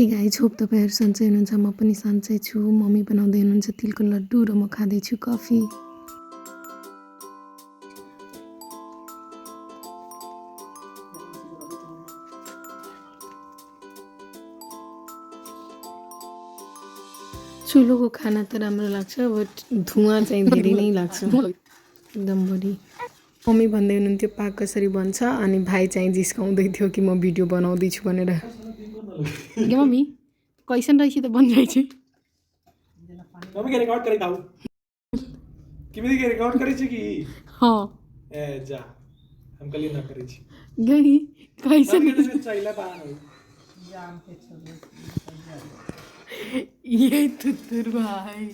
Hey guys, hope तपाईँहरू सन्चै हुनुहुन्छ। म पनि सन्चै छु। मम्मी बनाउँदै हुनुहुन्छ तिलको लड्डु र म खाँदैछु कफी। चुलोको खाना त राम्रो लाग्छ, बट धुवा चाहिँ धेरै नै लाग्छ एकदम बढी। मम्मी भन्दै हुनुहुन्थ्यो पाक कसरी बन्छ, अनि भाइ चाहिँ जिस्काउँदै थियो कि म भिडियो बनाउँदैछु भनेर। के मम्मी कैसन रहेछ त बनिरहेछ? मम्मी के रिकॉर्ड करी दाऊ किमी के रिकॉर्ड करी छी की? हां ए जा हम कली ना करी छी गई कैसन चाहिला पान जाम के छोले ये तुतुर भाई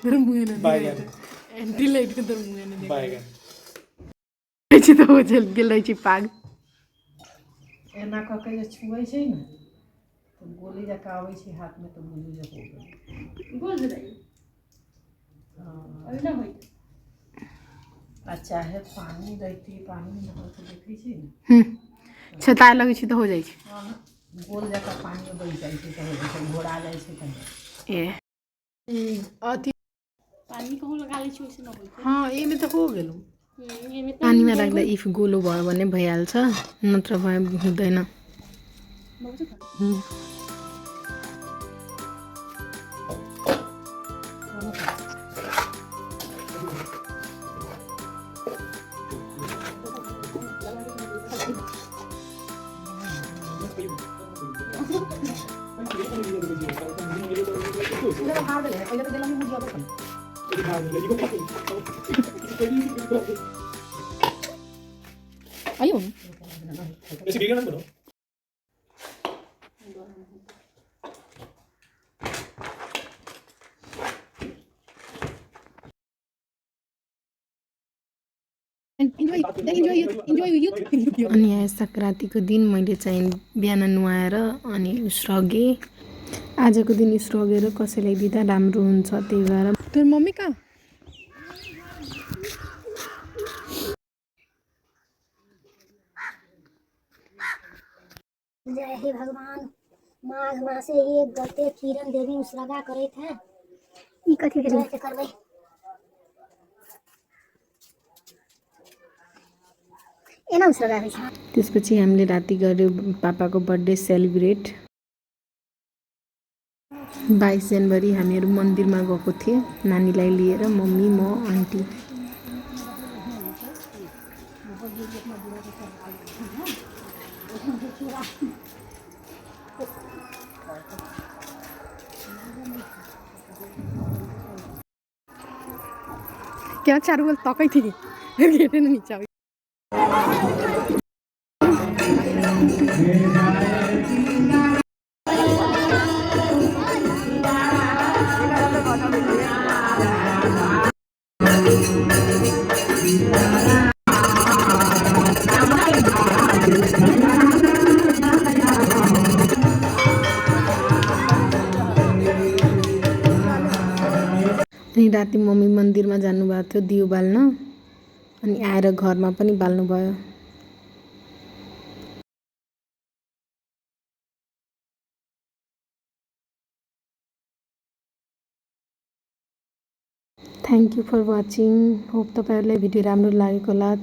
दरमुएन बायगन एंटी लाइट के दरमुएन बायगन अछि त हो जल गेल रहै छी पाग। एना क के जे छुए छै ने तो गोली जका आबै छै हाथ में तो बुझू जे हो गेल गोल रही। हां ना होई आ चाहे पानी रहती पानी में तो देखै छी ने छता लगै छै त हो जाइ छै। गोल जका पानी में बह जाइ छै तो हो जाइ छै, घोड़ा जाइ छै त ए अथी पानी कहूँ लगा लै छी वैसे न होइ। हां एमे त हो गेल। पानीमा राख्दा इफ गोलो भयो भने भइहाल्छ, नत्र भए हुँदैन। Ayun. ऐसे गिरेगा ना बनो अनि यहाँ संक्रान्तिको दिन मैले चाहिँ बिहान नुहाएर अनि उसरगेँ। आजको दिन उसरगेर कसैलाई दिँदा राम्रो हुन्छ, त्यही भएर। तर मम्मी कहाँ? जय हे भगवान, माघ मासे एक गते किरण देवी उसरगा करैत है। ई कथि के करबै? एना उसरगा होइ छै। त्यसपछि हामीले राति गर्यो पापाको बर्थडे सेलिब्रेट। 22 जनवरी हामीहरू मन्दिरमा गएको थियौँ नानीलाई लिएर, मम्मी, म, आन्टी। क्या चारु बल तकै थिए गेटे न नीचे अनि राति मम्मी मन्दिरमा जानुभएको थियो दियो बाल्न, अनि आएर घरमा पनि बाल्नुभयो। Thank you for watching. Hope तपाईँहरूलाई भिडियो राम्रो लागेको होला।